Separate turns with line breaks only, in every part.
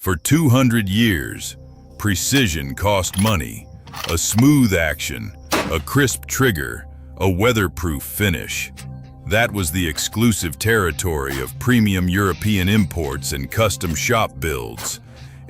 For 200 years, precision cost money, a smooth action, a crisp trigger, a weatherproof finish. That was the exclusive territory of premium European imports and custom shop builds.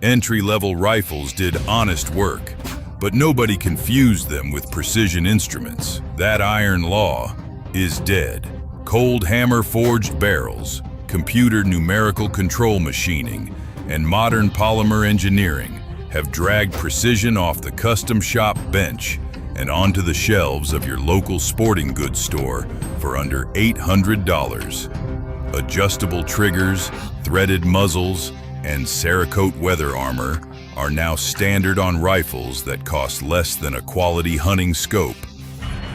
Entry-level rifles did honest work, but nobody confused them with precision instruments. That iron law is dead. Cold hammer-forged barrels, computer numerical control machining, and modern polymer engineering have dragged precision off the custom shop bench and onto the shelves of your local sporting goods store for under $800. Adjustable triggers, threaded muzzles, and Cerakote weather armor are now standard on rifles that cost less than a quality hunting scope.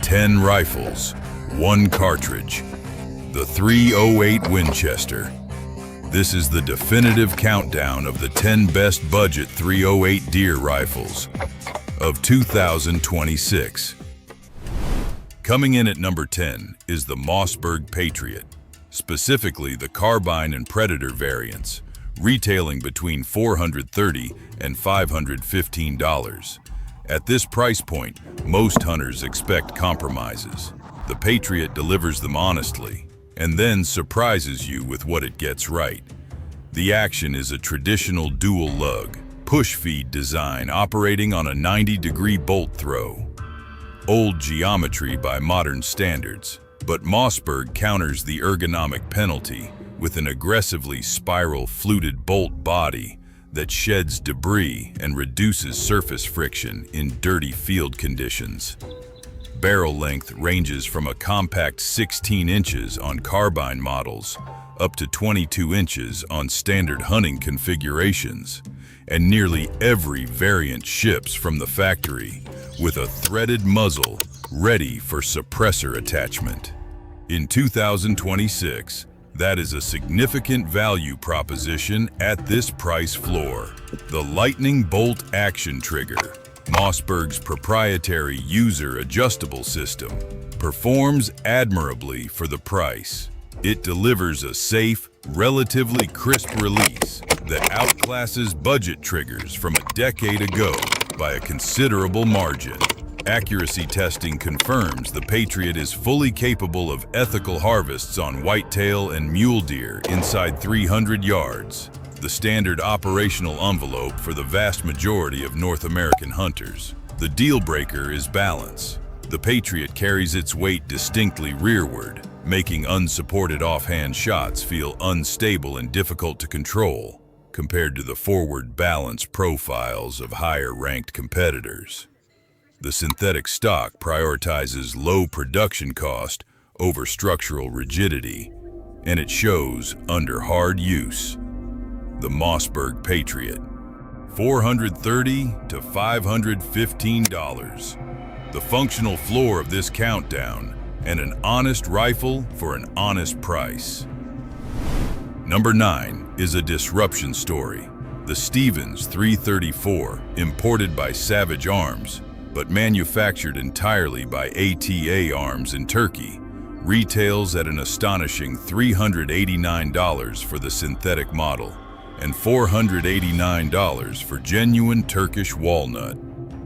10 rifles, 1 cartridge. The 308 Winchester. This is the definitive countdown of the 10 best budget 308 deer rifles of 2026. Coming in at number 10 is the Mossberg Patriot, specifically the carbine and Predator variants, retailing between $430 and $515. At this price point, most hunters expect compromises. The Patriot delivers them honestly, and then surprises you with what it gets right. The action is a traditional dual lug, push-feed design operating on a 90-degree bolt throw. Old geometry by modern standards, but Mossberg counters the ergonomic penalty with an aggressively spiral fluted bolt body that sheds debris and reduces surface friction in dirty field conditions. Barrel length ranges from a compact 16 inches on carbine models up to 22 inches on standard hunting configurations, and nearly every variant ships from the factory with a threaded muzzle ready for suppressor attachment. In 2026, that is a significant value proposition at this price floor. The Lightning Bolt Action Trigger, Mossberg's proprietary user-adjustable system, performs admirably for the price. It delivers a safe, relatively crisp release that outclasses budget triggers from a decade ago by a considerable margin. Accuracy testing confirms the Patriot is fully capable of ethical harvests on whitetail and mule deer inside 300 yards, the standard operational envelope for the vast majority of North American hunters. The deal breaker is balance. The Patriot carries its weight distinctly rearward, making unsupported offhand shots feel unstable and difficult to control, compared to the forward balance profiles of higher-ranked competitors. The synthetic stock prioritizes low production cost over structural rigidity, and it shows under hard use. The Mossberg Patriot, $430 to $515. The functional floor of this countdown, and an honest rifle for an honest price. Number 9 is a disruption story. The Stevens 334, imported by Savage Arms, but manufactured entirely by ATA Arms in Turkey, retails at an astonishing $389 for the synthetic model and $489 for genuine Turkish walnut.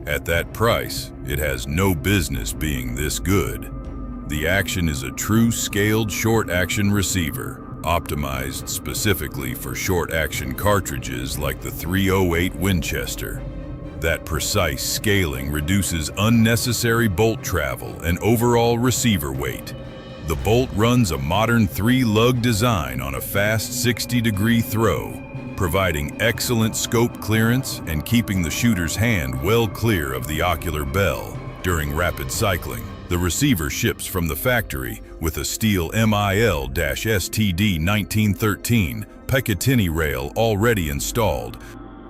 At that price, it has no business being this good. The action is a true scaled short-action receiver, optimized specifically for short-action cartridges like the 308 Winchester. That precise scaling reduces unnecessary bolt travel and overall receiver weight. The bolt runs a modern 3-lug design on a fast 60-degree throw, providing excellent scope clearance and keeping the shooter's hand well clear of the ocular bell during rapid cycling. The receiver ships from the factory with a steel MIL-STD 1913 Picatinny rail already installed.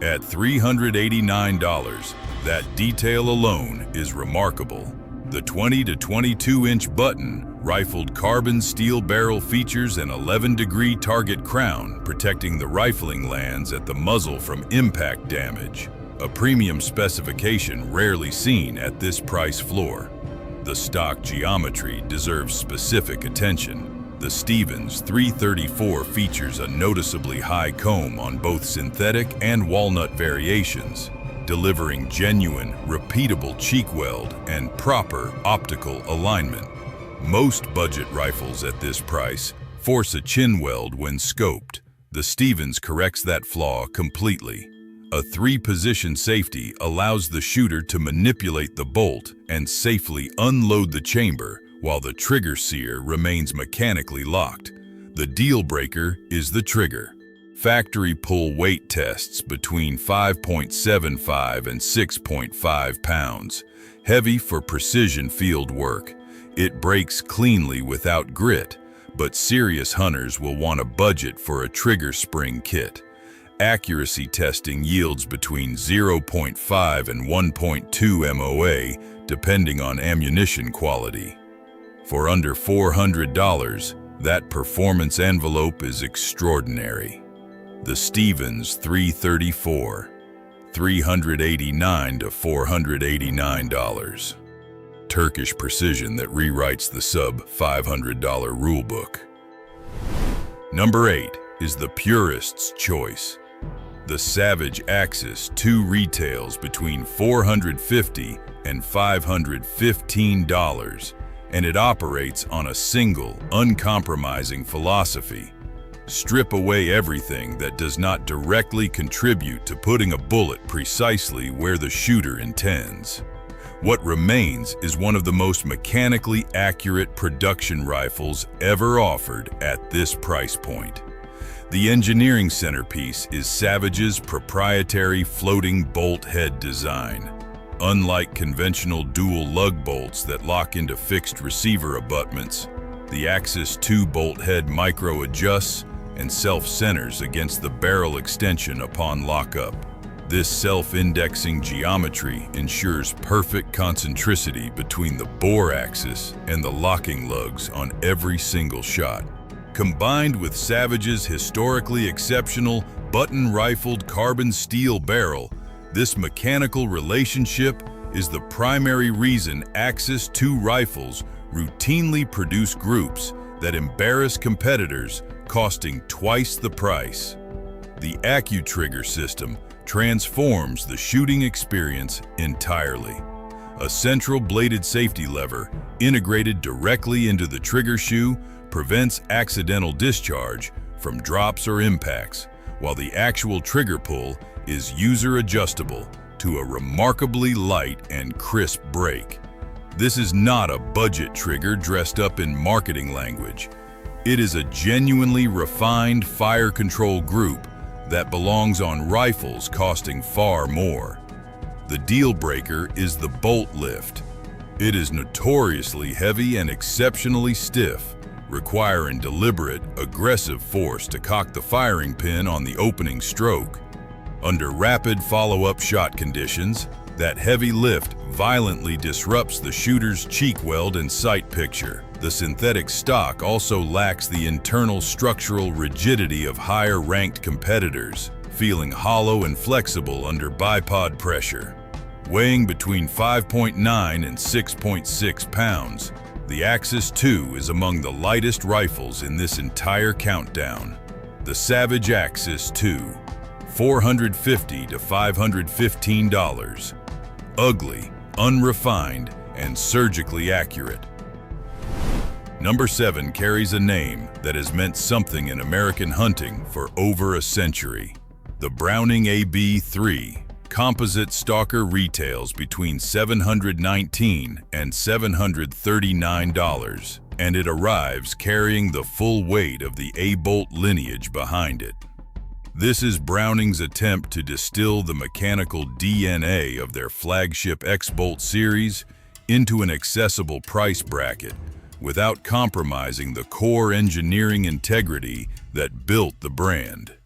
At $389, that detail alone is remarkable. The 20 to 22-inch button rifled carbon steel barrel features an 11-degree target crown protecting the rifling lands at the muzzle from impact damage, a premium specification rarely seen at this price floor. The stock geometry deserves specific attention. The Stevens 334 features a noticeably high comb on both synthetic and walnut variations, delivering genuine, repeatable cheek weld and proper optical alignment. Most budget rifles at this price force a chin weld when scoped. The Stevens corrects that flaw completely. A 3-position safety allows the shooter to manipulate the bolt and safely unload the chamber while the trigger sear remains mechanically locked. The deal breaker is the trigger. Factory pull weight tests between 5.75 and 6.5 pounds. Heavy for precision field work. It breaks cleanly without grit, but serious hunters will want a budget for a trigger spring kit. Accuracy testing yields between 0.5 and 1.2 MOA, depending on ammunition quality. For under $400, that performance envelope is extraordinary. The Stevens 334, $389 to $489. Turkish precision that rewrites the sub-$500 rulebook. Number 8 is the purist's choice. The Savage Axis 2 retails between $450 and $515, and it operates on a single, uncompromising philosophy. Strip away everything that does not directly contribute to putting a bullet precisely where the shooter intends. What remains is one of the most mechanically accurate production rifles ever offered at this price point. The engineering centerpiece is Savage's proprietary floating bolt head design. Unlike conventional dual lug bolts that lock into fixed receiver abutments, the Axis 2 bolt head micro-adjusts and self-centers against the barrel extension upon lockup. This self-indexing geometry ensures perfect concentricity between the bore axis and the locking lugs on every single shot. Combined with Savage's historically exceptional button-rifled carbon steel barrel, this mechanical relationship is the primary reason Axis 2 rifles routinely produce groups that embarrass competitors, costing twice the price. The AccuTrigger system transforms the shooting experience entirely. A central bladed safety lever integrated directly into the trigger shoe prevents accidental discharge from drops or impacts, while the actual trigger pull is user-adjustable to a remarkably light and crisp break. This is not a budget trigger dressed up in marketing language. It is a genuinely refined fire control group that belongs on rifles costing far more. The deal breaker is the bolt lift. It is notoriously heavy and exceptionally stiff, requiring deliberate, aggressive force to cock the firing pin on the opening stroke. Under rapid follow-up shot conditions, that heavy lift violently disrupts the shooter's cheek weld and sight picture. The synthetic stock also lacks the internal structural rigidity of higher-ranked competitors, feeling hollow and flexible under bipod pressure. Weighing between 5.9 and 6.6 pounds, the Axis 2 is among the lightest rifles in this entire countdown. The Savage Axis 2, $450 to $515. Ugly, unrefined, and surgically accurate. Number 7 carries a name that has meant something in American hunting for over a century. The Browning AB-3 Composite Stalker retails between $719 and $739, and it arrives carrying the full weight of the A-bolt lineage behind it. This is Browning's attempt to distill the mechanical DNA of their flagship X-Bolt series into an accessible price bracket without compromising the core engineering integrity that built the brand.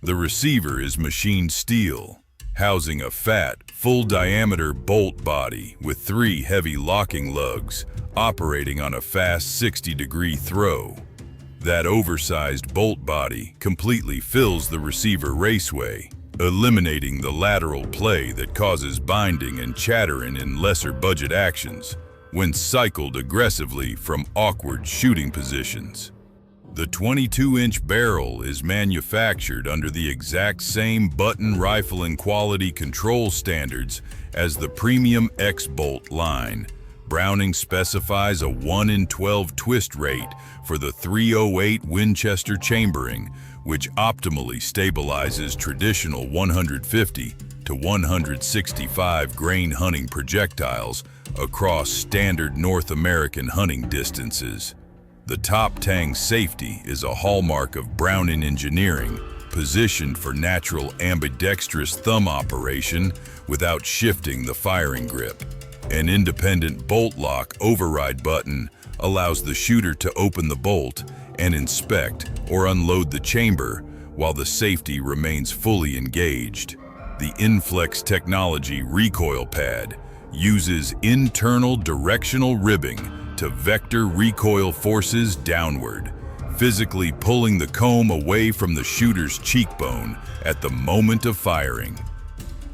The receiver is machined steel, housing a fat, full-diameter bolt body with 3 heavy locking lugs operating on a fast 60-degree throw. That oversized bolt body completely fills the receiver raceway, eliminating the lateral play that causes binding and chattering in lesser budget actions when cycled aggressively from awkward shooting positions. The 22-inch barrel is manufactured under the exact same button rifling quality control standards as the premium X-Bolt line. Browning specifies a 1 in 12 twist rate for the .308 Winchester chambering, which optimally stabilizes traditional 150 to 165 grain hunting projectiles across standard North American hunting distances. The top tang safety is a hallmark of Browning engineering, positioned for natural ambidextrous thumb operation without shifting the firing grip. An independent bolt lock override button allows the shooter to open the bolt and inspect or unload the chamber while the safety remains fully engaged. The Inflex Technology recoil pad uses internal directional ribbing to vector recoil forces downward, physically pulling the comb away from the shooter's cheekbone at the moment of firing.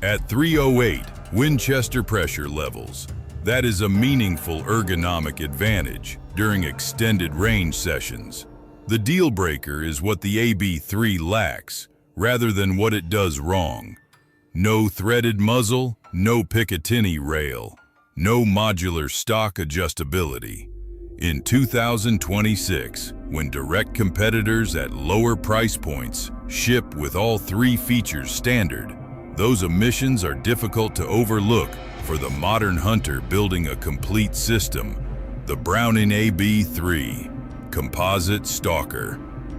At .308 Winchester pressure levels, that is a meaningful ergonomic advantage during extended range sessions. The deal breaker is what the AB3 lacks, rather than what it does wrong. No threaded muzzle, no Picatinny rail, no modular stock adjustability. In 2026, when direct competitors at lower price points ship with all three features standard, those omissions are difficult to overlook for the modern hunter building a complete system. The Browning AB3 Composite Stalker,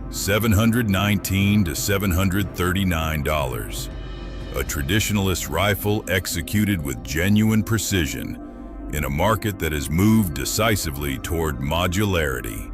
$719 to $739. A traditionalist rifle executed with genuine precision in a market that has moved decisively toward modularity.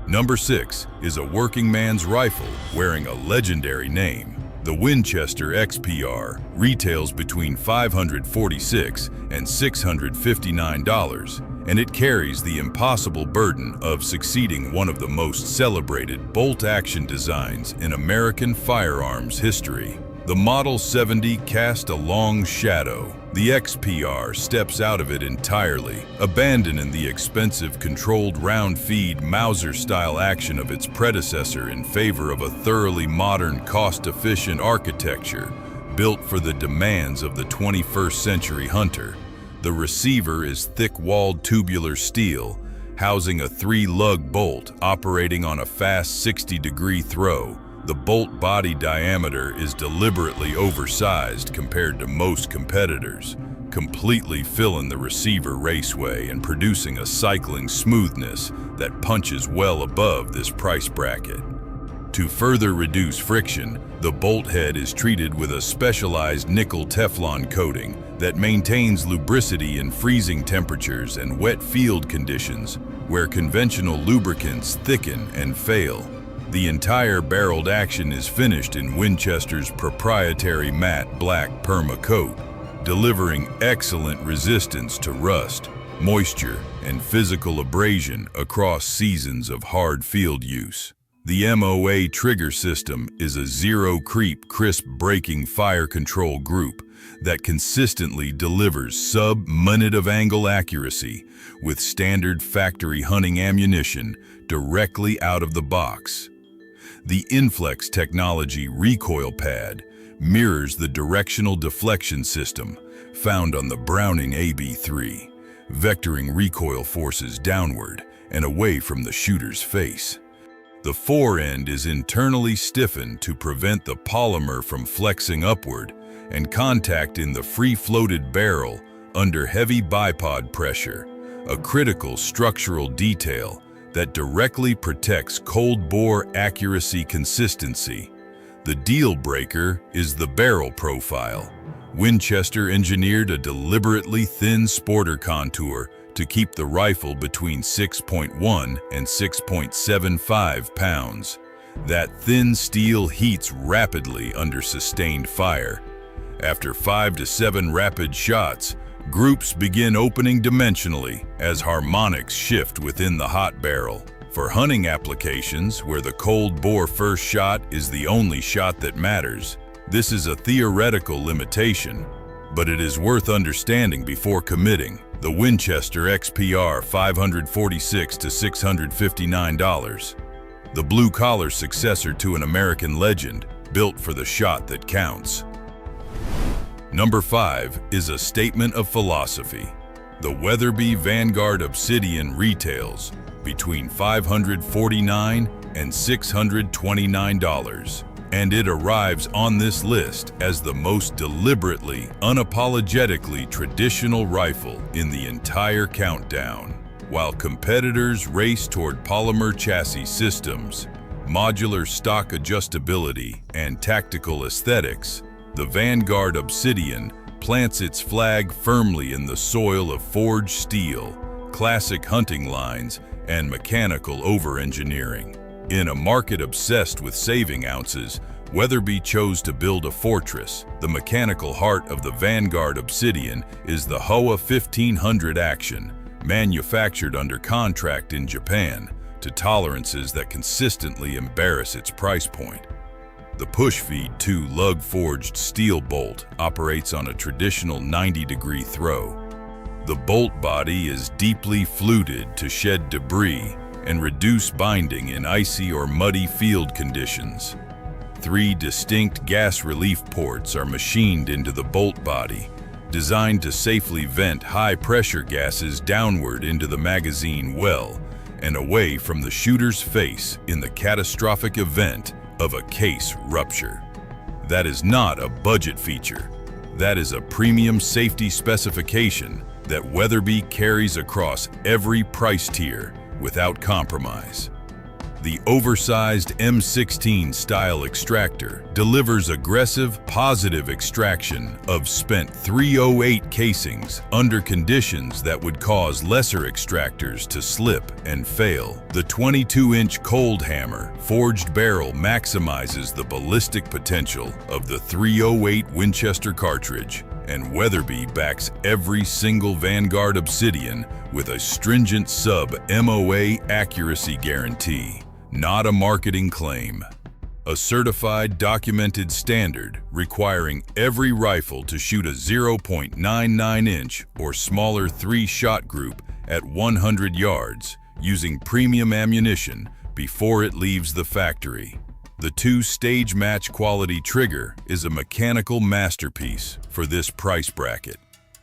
Number 6 is a working man's rifle wearing a legendary name. The Winchester XPR retails between $546 and $659, and it carries the impossible burden of succeeding one of the most celebrated bolt-action designs in American firearms history. The Model 70 cast a long shadow. The XPR steps out of it entirely, abandoning the expensive controlled round feed Mauser-style action of its predecessor in favor of a thoroughly modern, cost-efficient architecture built for the demands of the 21st century hunter. The receiver is thick-walled tubular steel, housing a 3-lug bolt operating on a fast 60-degree throw. The bolt body diameter is deliberately oversized compared to most competitors, completely filling the receiver raceway and producing a cycling smoothness that punches well above this price bracket. To further reduce friction, the bolt head is treated with a specialized nickel Teflon coating that maintains lubricity in freezing temperatures and wet field conditions where conventional lubricants thicken and fail. The entire barreled action is finished in Winchester's proprietary matte black perma coat, delivering excellent resistance to rust, moisture, and physical abrasion across seasons of hard field use. The MOA trigger system is a zero-creep, crisp braking fire control group that consistently delivers sub-minute of angle accuracy with standard factory hunting ammunition directly out of the box. The Inflex Technology recoil pad mirrors the directional deflection system found on the Browning AB3, vectoring recoil forces downward and away from the shooter's face. The forend is internally stiffened to prevent the polymer from flexing upward and contact in the free-floated barrel under heavy bipod pressure, a critical structural detail that directly protects cold bore accuracy consistency. The deal breaker is the barrel profile. Winchester engineered a deliberately thin sporter contour to keep the rifle between 6.1 and 6.75 pounds. That thin steel heats rapidly under sustained fire. After 5 to 7 rapid shots, groups begin opening dimensionally as harmonics shift within the hot barrel. For hunting applications where the cold bore first shot is the only shot that matters, this is a theoretical limitation, but it is worth understanding before committing. The Winchester XPR $546 to $659. the blue-collar successor to an American legend, built for the shot that counts. Number 5 is a statement of philosophy. The Weatherby Vanguard Obsidian retails between $549 and $629, and it arrives on this list as the most deliberately, unapologetically traditional rifle in the entire countdown. While competitors race toward polymer chassis systems, modular stock adjustability, and tactical aesthetics, the Vanguard Obsidian plants its flag firmly in the soil of forged steel, classic hunting lines, and mechanical over-engineering. In a market obsessed with saving ounces, Weatherby chose to build a fortress. The mechanical heart of the Vanguard Obsidian is the HOA 1500 Action, manufactured under contract in Japan, to tolerances that consistently embarrass its price point. The push-feed 2 lug-forged steel bolt operates on a traditional 90-degree throw. The bolt body is deeply fluted to shed debris and reduce binding in icy or muddy field conditions. 3 distinct gas relief ports are machined into the bolt body, designed to safely vent high-pressure gases downward into the magazine well and away from the shooter's face in the catastrophic event of a case rupture. That is not a budget feature. That is a premium safety specification that Weatherby carries across every price tier without compromise. The oversized M16 style extractor delivers aggressive, positive extraction of spent .308 casings under conditions that would cause lesser extractors to slip and fail. The 22-inch cold hammer forged barrel maximizes the ballistic potential of the .308 Winchester cartridge, and Weatherby backs every single Vanguard Obsidian with a stringent sub-MOA accuracy guarantee. Not a marketing claim. A certified, documented standard requiring every rifle to shoot a 0.99-inch or smaller 3-shot group at 100 yards using premium ammunition before it leaves the factory. The 2-stage match quality trigger is a mechanical masterpiece for this price bracket.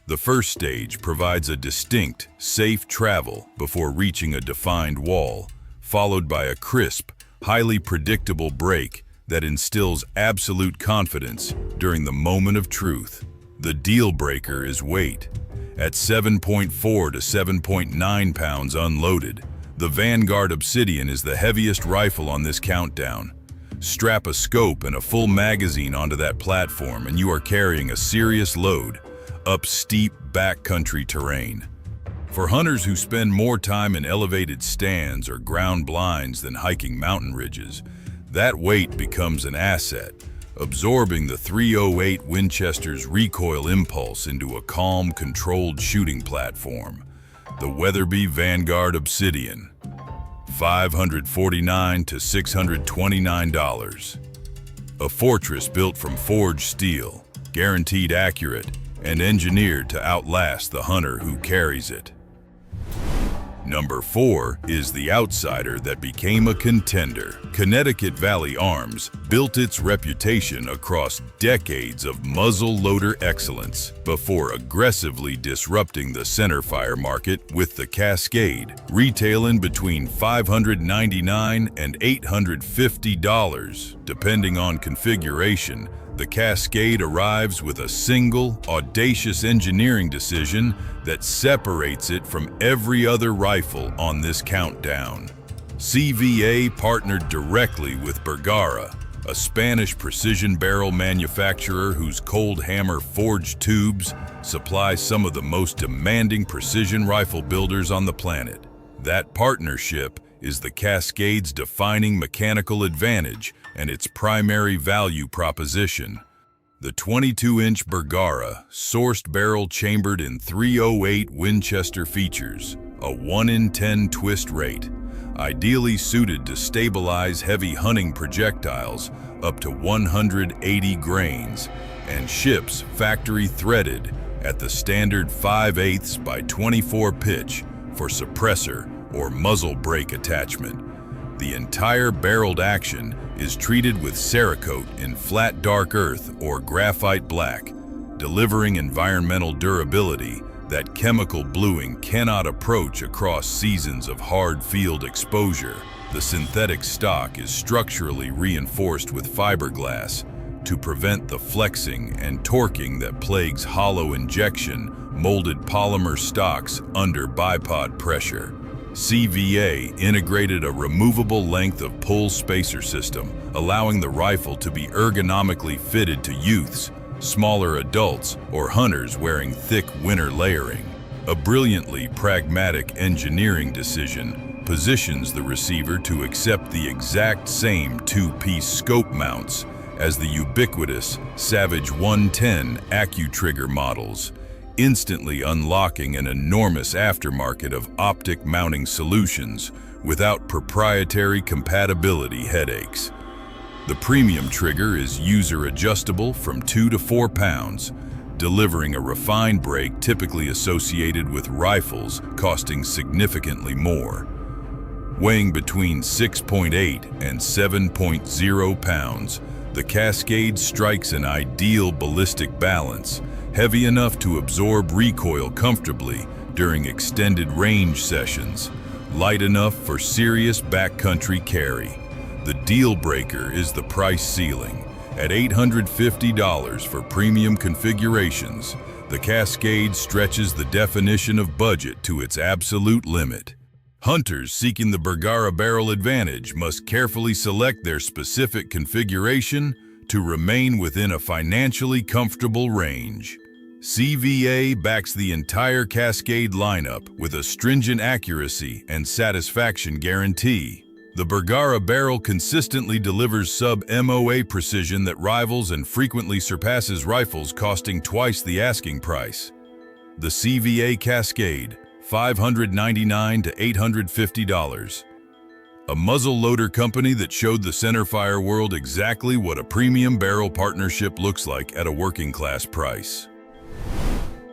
The first stage provides a distinct, safe travel before reaching a defined wall, followed by a crisp, highly predictable break that instills absolute confidence during the moment of truth. The deal breaker is weight. At 7.4 to 7.9 pounds unloaded, the Vanguard Obsidian is the heaviest rifle on this countdown. Strap a scope and a full magazine onto that platform and you are carrying a serious load up steep backcountry terrain. For hunters who spend more time in elevated stands or ground blinds than hiking mountain ridges, that weight becomes an asset, absorbing the .308 Winchester's recoil impulse into a calm, controlled shooting platform. The Weatherby Vanguard Obsidian, $549 to $629. A fortress built from forged steel, guaranteed accurate, and engineered to outlast the hunter who carries it. Number 4 is the outsider that became a contender. Connecticut Valley Arms built its reputation across decades of muzzle loader excellence before aggressively disrupting the centerfire market with the Cascade, retailing between $599 and $850, depending on configuration. The Cascade arrives with a single, audacious engineering decision that separates it from every other rifle on this countdown. CVA partnered directly with Bergara, a Spanish precision barrel manufacturer whose cold hammer forged tubes supply some of the most demanding precision rifle builders on the planet. That partnership is the Cascade's defining mechanical advantage and its primary value proposition. The 22-inch Bergara, sourced barrel chambered in .308 Winchester features a 1 in 10 twist rate, ideally suited to stabilize heavy hunting projectiles up to 180 grains, and ships factory threaded at the standard 5/8 by 24 pitch for suppressor or muzzle brake attachment. The entire barreled action is treated with Cerakote in flat dark earth or graphite black, delivering environmental durability that chemical bluing cannot approach across seasons of hard field exposure. The synthetic stock is structurally reinforced with fiberglass to prevent the flexing and torquing that plagues hollow injection molded polymer stocks under bipod pressure. CVA integrated a removable length of pull spacer system, allowing the rifle to be ergonomically fitted to youths, smaller adults, or hunters wearing thick winter layering. A brilliantly pragmatic engineering decision positions the receiver to accept the exact same two-piece scope mounts as the ubiquitous Savage 110 AccuTrigger models, instantly unlocking an enormous aftermarket of optic mounting solutions without proprietary compatibility headaches. The premium trigger is user-adjustable from 2 to 4 pounds, delivering a refined break typically associated with rifles costing significantly more. Weighing between 6.8 and 7.0 pounds, the Cascade strikes an ideal ballistic balance, heavy enough to absorb recoil comfortably during extended range sessions, light enough for serious backcountry carry. The deal breaker is the price ceiling. At $850 for premium configurations, the Cascade stretches the definition of budget to its absolute limit. Hunters seeking the Bergara barrel advantage must carefully select their specific configuration to remain within a financially comfortable range. CVA backs the entire Cascade lineup with a stringent accuracy and satisfaction guarantee. The Bergara barrel consistently delivers sub-MOA precision that rivals and frequently surpasses rifles costing twice the asking price. The CVA Cascade, $599 to $850. A muzzle loader company that showed the centerfire world exactly what a premium barrel partnership looks like at a working class price.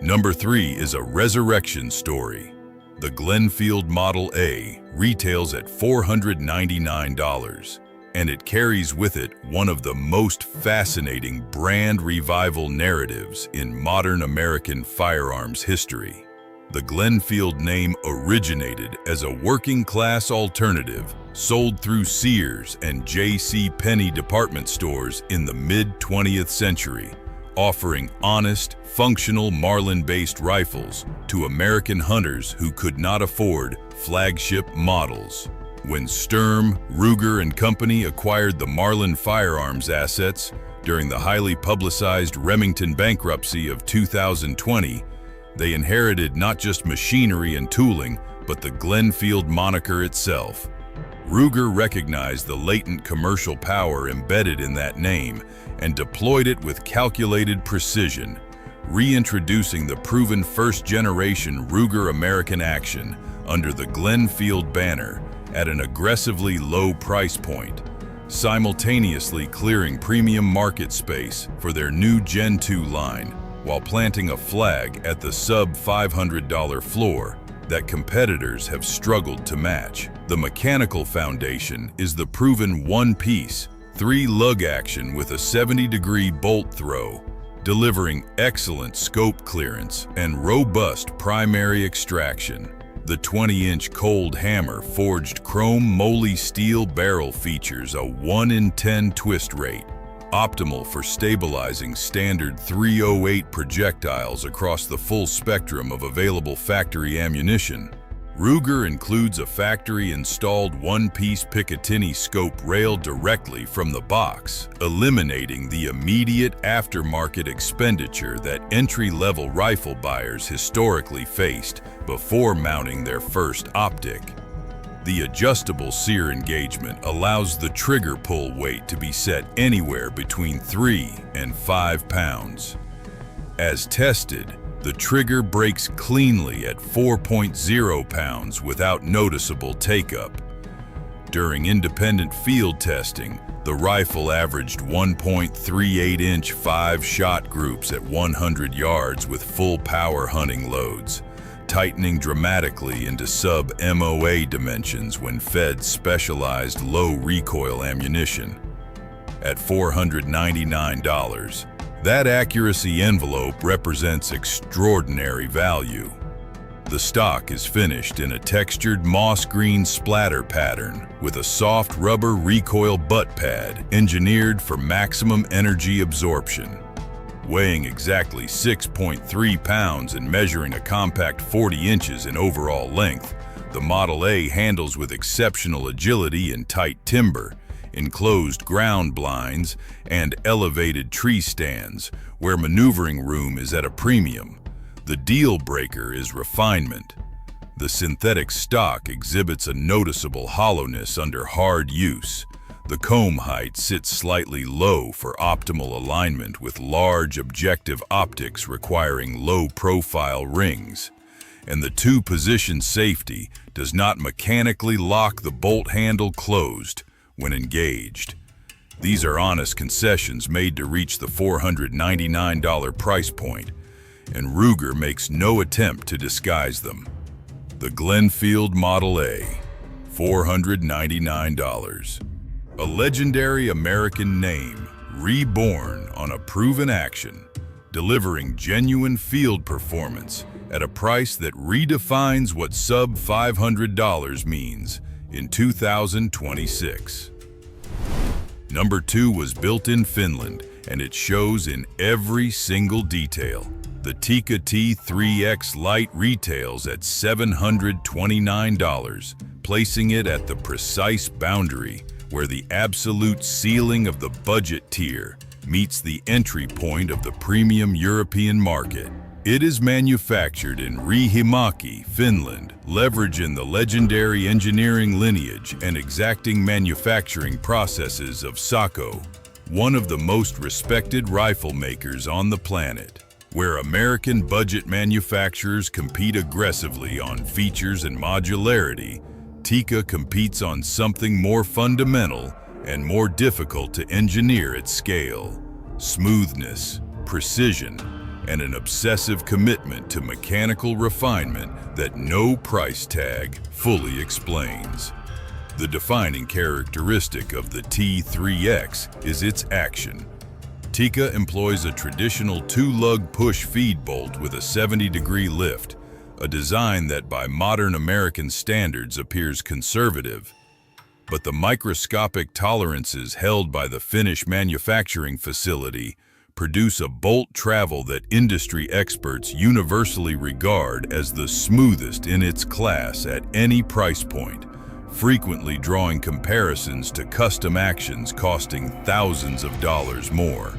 Number 3 is a resurrection story. The Glenfield Model A retails at $499, and it carries with it one of the most fascinating brand revival narratives in modern American firearms history. The Glenfield name originated as a working-class alternative sold through Sears and J.C. Penney department stores in the mid-20th century, offering honest, functional Marlin-based rifles to American hunters who could not afford flagship models. When Sturm, Ruger and Company acquired the Marlin firearms assets during the highly publicized Remington bankruptcy of 2020, they inherited not just machinery and tooling, but the Glenfield moniker itself. Ruger recognized the latent commercial power embedded in that name and deployed it with calculated precision, reintroducing the proven first-generation Ruger American Action under the Glenfield banner at an aggressively low price point, simultaneously clearing premium market space for their new Gen 2 line, while planting a flag at the sub-$500 floor that competitors have struggled to match. The mechanical foundation is the proven one-piece, 3-lug action with a 70-degree bolt throw, delivering excellent scope clearance and robust primary extraction. The 20-inch cold hammer forged chrome moly steel barrel features a 1 in 10 twist rate, optimal for stabilizing standard .308 projectiles across the full spectrum of available factory ammunition. Ruger includes a factory-installed one-piece Picatinny scope rail directly from the box, eliminating the immediate aftermarket expenditure that entry-level rifle buyers historically faced before mounting their first optic. The adjustable sear engagement allows the trigger pull weight to be set anywhere between 3 and 5 pounds. As tested, the trigger breaks cleanly at 4.0 pounds without noticeable take-up. During independent field testing, the rifle averaged 1.38-inch 5-shot groups at 100 yards with full power hunting loads, tightening dramatically into sub-MOA dimensions when fed specialized low-recoil ammunition. At $499, that accuracy envelope represents extraordinary value. The stock is finished in a textured moss green splatter pattern with a soft rubber recoil butt pad engineered for maximum energy absorption. Weighing exactly 6.3 pounds and measuring a compact 40 inches in overall length, the Model A handles with exceptional agility in tight timber, enclosed ground blinds, and elevated tree stands, where maneuvering room is at a premium. The deal breaker is refinement. The synthetic stock exhibits a noticeable hollowness under hard use. The comb height sits slightly low for optimal alignment with large objective optics requiring low-profile rings. And the two-position safety does not mechanically lock the bolt handle closed when engaged. These are honest concessions made to reach the $499 price point, and Ruger makes no attempt to disguise them. The Glenfield Model A, $499. A legendary American name, reborn on a proven action, delivering genuine field performance at a price that redefines what sub-$500 means in 2026. Number 2 was built in Finland, and it shows in every single detail. The Tikka T3X Lite retails at $729, placing it at the precise boundary where the absolute ceiling of the budget tier meets the entry point of the premium European market. It is manufactured in Riihimäki, Finland, leveraging the legendary engineering lineage and exacting manufacturing processes of Cerakote, one of the most respected rifle makers on the planet. Where American budget manufacturers compete aggressively on features and modularity, Tikka competes on something more fundamental and more difficult to engineer at scale: smoothness, precision, and an obsessive commitment to mechanical refinement that no price tag fully explains. The defining characteristic of the T3X is its action. Tikka employs a traditional two-lug push feed bolt with a 70-degree lift, a design that by modern American standards appears conservative. But the microscopic tolerances held by the Finnish manufacturing facility produce a bolt travel that industry experts universally regard as the smoothest in its class at any price point, frequently drawing comparisons to custom actions costing thousands of dollars more.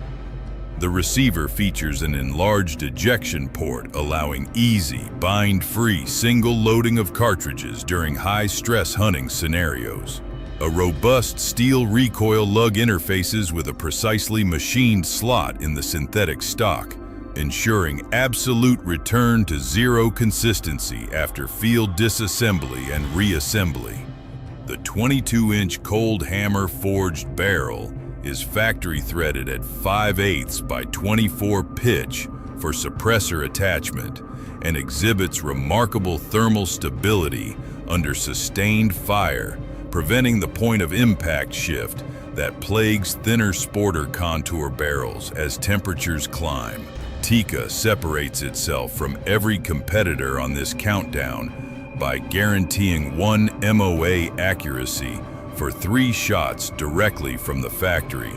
The receiver features an enlarged ejection port allowing easy, bind-free single loading of cartridges during high-stress hunting scenarios. A robust steel recoil lug interfaces with a precisely machined slot in the synthetic stock, ensuring absolute return to zero consistency after field disassembly and reassembly. The 22-inch cold hammer forged barrel is factory threaded at 5/8 by 24 pitch for suppressor attachment and exhibits remarkable thermal stability under sustained fire, preventing the point of impact shift that plagues thinner sporter contour barrels as temperatures climb. Tikka separates itself from every competitor on this countdown by guaranteeing 1 MOA accuracy for 3 shots directly from the factory,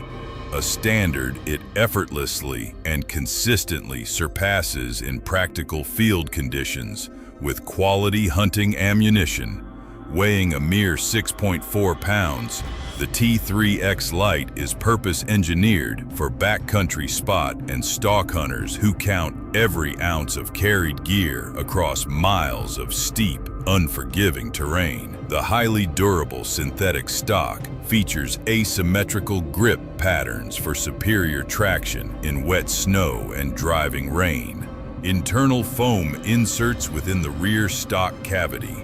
a standard it effortlessly and consistently surpasses in practical field conditions with quality hunting ammunition. Weighing a mere 6.4 pounds, the T3X Lite is purpose-engineered for backcountry spot and stalk hunters who count every ounce of carried gear across miles of steep, unforgiving terrain. The highly durable synthetic stock features asymmetrical grip patterns for superior traction in wet snow and driving rain. Internal foam inserts within the rear stock cavity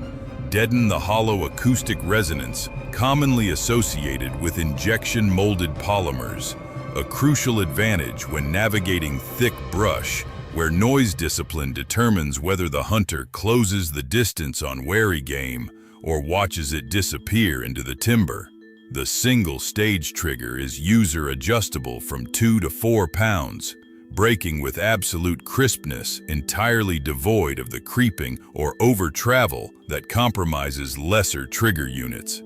deaden the hollow acoustic resonance commonly associated with injection-molded polymers, a crucial advantage when navigating thick brush where noise discipline determines whether the hunter closes the distance on wary game or watches it disappear into the timber. The single stage trigger is user adjustable from 2 to 4 pounds, breaking with absolute crispness, entirely devoid of the creeping or over travel that compromises lesser trigger units.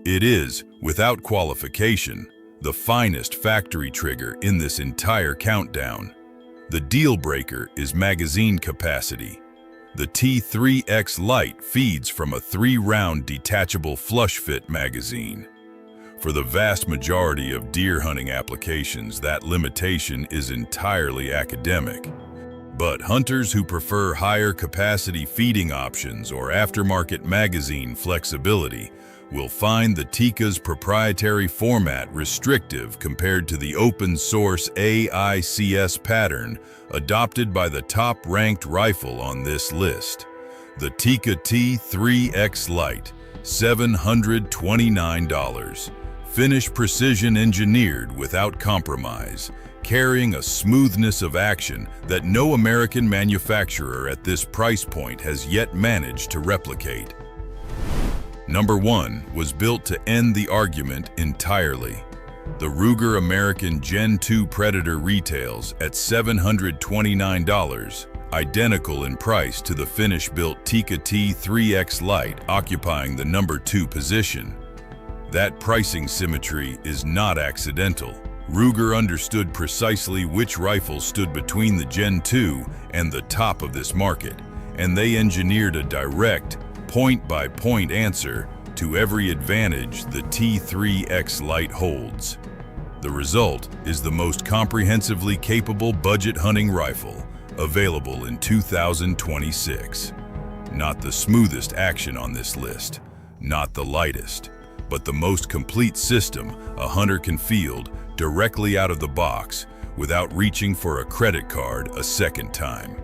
It is, without qualification, the finest factory trigger in this entire countdown. The deal breaker is magazine capacity. The T3X Lite feeds from a 3-round detachable flush-fit magazine. For the vast majority of deer hunting applications, that limitation is entirely academic. But hunters who prefer higher capacity feeding options or aftermarket magazine flexibility will find the Tikka's proprietary format restrictive compared to the open-source AICS pattern adopted by the top-ranked rifle on this list. The Tikka T3X Lite, $729. Finished precision engineered without compromise, carrying a smoothness of action that no American manufacturer at this price point has yet managed to replicate. Number 1 was built to end the argument entirely. The Ruger American Gen 2 Predator retails at $729, identical in price to the Finnish-built Tikka T3X Lite, occupying the number 2 position. That pricing symmetry is not accidental. Ruger understood precisely which rifles stood between the Gen 2 and the top of this market, and they engineered a direct, point-by-point answer to every advantage the T3X Lite holds. The result is the most comprehensively capable budget hunting rifle available in 2026. Not the smoothest action on this list, not the lightest, but the most complete system a hunter can field directly out of the box without reaching for a credit card a second time.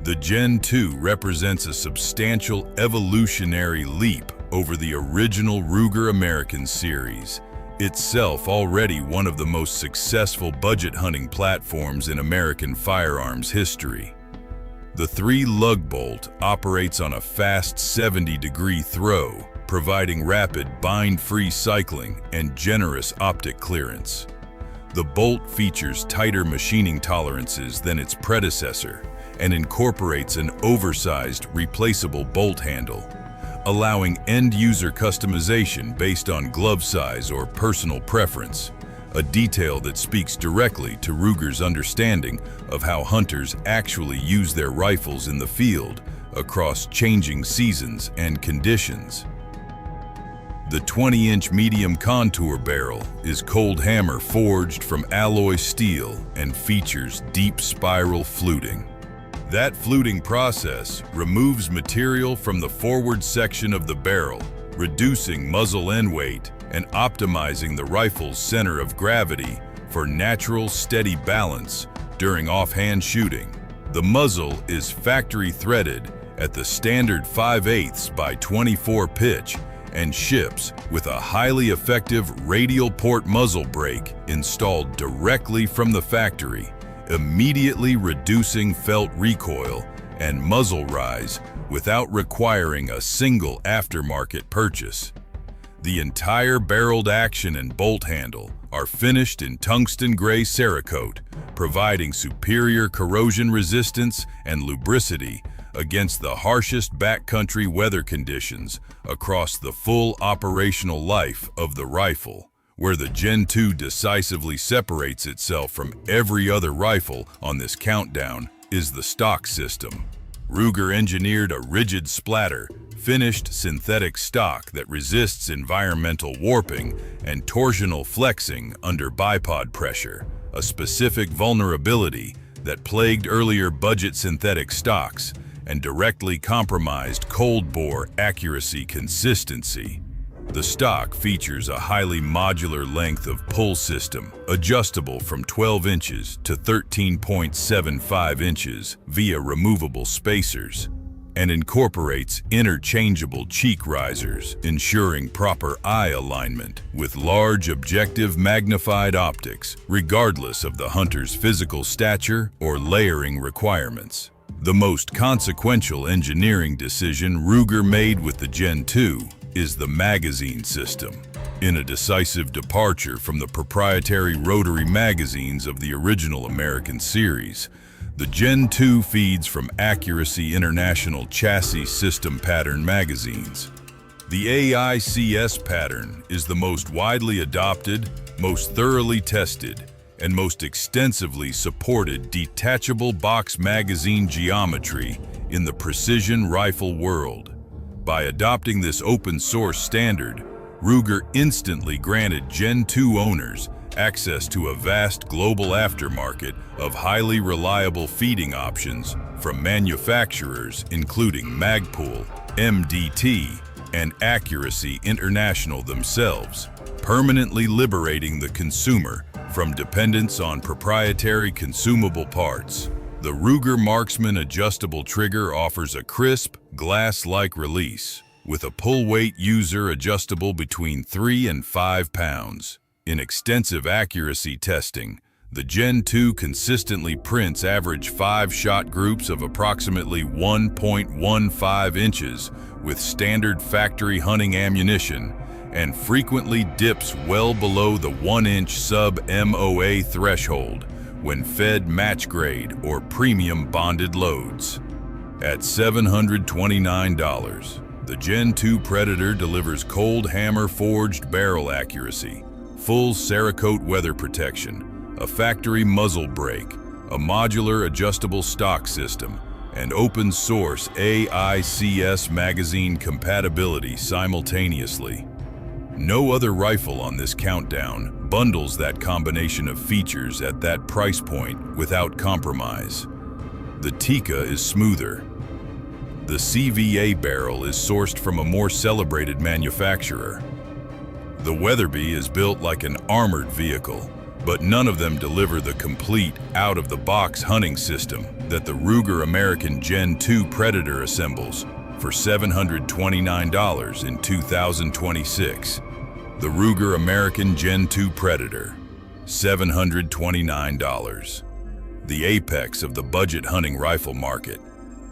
The Gen 2 represents a substantial evolutionary leap over the original Ruger American series, itself already one of the most successful budget hunting platforms in American firearms history. The 3-lug bolt operates on a fast 70-degree throw, providing rapid bind-free cycling and generous optic clearance. The bolt features tighter machining tolerances than its predecessor and incorporates an oversized, replaceable bolt handle, allowing end-user customization based on glove size or personal preference, a detail that speaks directly to Ruger's understanding of how hunters actually use their rifles in the field across changing seasons and conditions. The 20-inch medium contour barrel is cold hammer forged from alloy steel and features deep spiral fluting. That fluting process removes material from the forward section of the barrel, reducing muzzle end weight and optimizing the rifle's center of gravity for natural, steady balance during offhand shooting. The muzzle is factory threaded at the standard 5/8 by 24 pitch and ships with a highly effective radial port muzzle brake installed directly from the factory, immediately reducing felt recoil and muzzle rise without requiring a single aftermarket purchase. The entire barreled action and bolt handle are finished in tungsten gray Cerakote, providing superior corrosion resistance and lubricity against the harshest backcountry weather conditions across the full operational life of the rifle. Where the Gen 2 decisively separates itself from every other rifle on this countdown is the stock system. Ruger engineered a rigid splatter, finished synthetic stock that resists environmental warping and torsional flexing under bipod pressure, a specific vulnerability that plagued earlier budget synthetic stocks and directly compromised cold bore accuracy consistency. The stock features a highly modular length of pull system, adjustable from 12 inches to 13.75 inches via removable spacers, and incorporates interchangeable cheek risers, ensuring proper eye alignment with large objective magnified optics, regardless of the hunter's physical stature or layering requirements. The most consequential engineering decision Ruger made with the Gen 2 is the magazine system. In a decisive departure from the proprietary rotary magazines of the original American series, the Gen 2 feeds from Accuracy International Chassis System Pattern magazines. The AICS pattern is the most widely adopted, most thoroughly tested, and most extensively supported detachable box magazine geometry in the precision rifle world. By adopting this open-source standard, Ruger instantly granted Gen 2 owners access to a vast global aftermarket of highly reliable feeding options from manufacturers including Magpul, MDT, and Accuracy International themselves, permanently liberating the consumer from dependence on proprietary consumable parts. The Ruger Marksman adjustable trigger offers a crisp, glass-like release, with a pull weight user adjustable between 3 and 5 pounds. In extensive accuracy testing, the Gen 2 consistently prints average 5-shot groups of approximately 1.15 inches with standard factory hunting ammunition and frequently dips well below the 1-inch sub-MOA threshold when fed match-grade or premium bonded loads. At $729, the Gen 2 Predator delivers cold hammer forged barrel accuracy, full Cerakote weather protection, a factory muzzle brake, a modular adjustable stock system, and open-source AICS magazine compatibility simultaneously. No other rifle on this countdown bundles that combination of features at that price point without compromise. The Tikka is smoother. The CVA barrel is sourced from a more celebrated manufacturer. The Weatherby is built like an armored vehicle, but none of them deliver the complete, out-of-the-box hunting system that the Ruger American Gen 2 Predator assembles for $729 in 2026. The Ruger American Gen 2 Predator, $729. The apex of the budget hunting rifle market,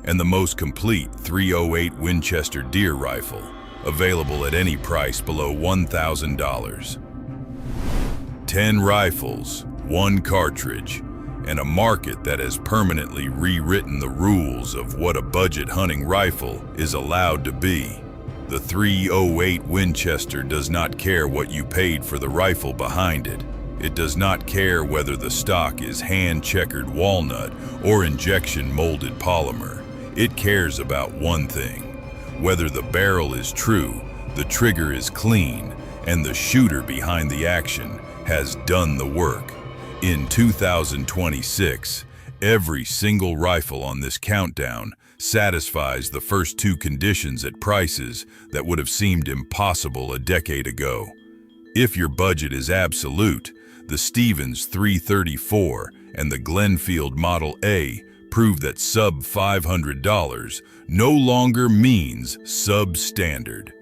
and the most complete .308 Winchester deer rifle, available at any price below $1,000. 10 rifles, 1 cartridge, and a market that has permanently rewritten the rules of what a budget hunting rifle is allowed to be. The .308 Winchester does not care what you paid for the rifle behind it. It does not care whether the stock is hand-checkered walnut or injection-molded polymer. It cares about one thing: whether the barrel is true, the trigger is clean, and the shooter behind the action has done the work. In 2026, every single rifle on this countdown satisfies the first 2 conditions at prices that would have seemed impossible a decade ago. If your budget is absolute, the Stevens 334 and the Glenfield Model A prove that sub-$500 no longer means substandard.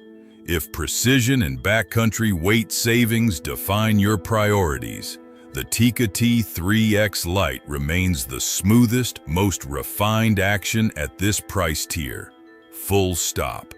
If precision and backcountry weight savings define your priorities, the Tikka T3X Lite remains the smoothest, most refined action at this price tier. Full stop.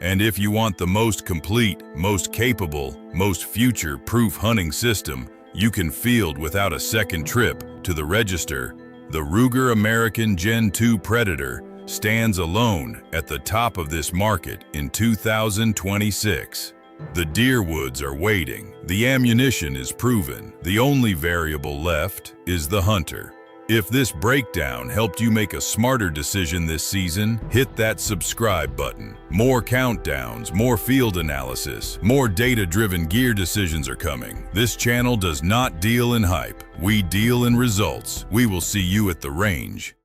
And if you want the most complete, most capable, most future-proof hunting system you can field without a second trip to the register, the Ruger American Gen 2 Predator stands alone at the top of this market in 2026. The deer woods are waiting. The ammunition is proven. The only variable left is the hunter. If this breakdown helped you make a smarter decision this season, hit that subscribe button. More countdowns, more field analysis, more data-driven gear decisions are coming. This channel does not deal in hype. We deal in results. We will see you at the range.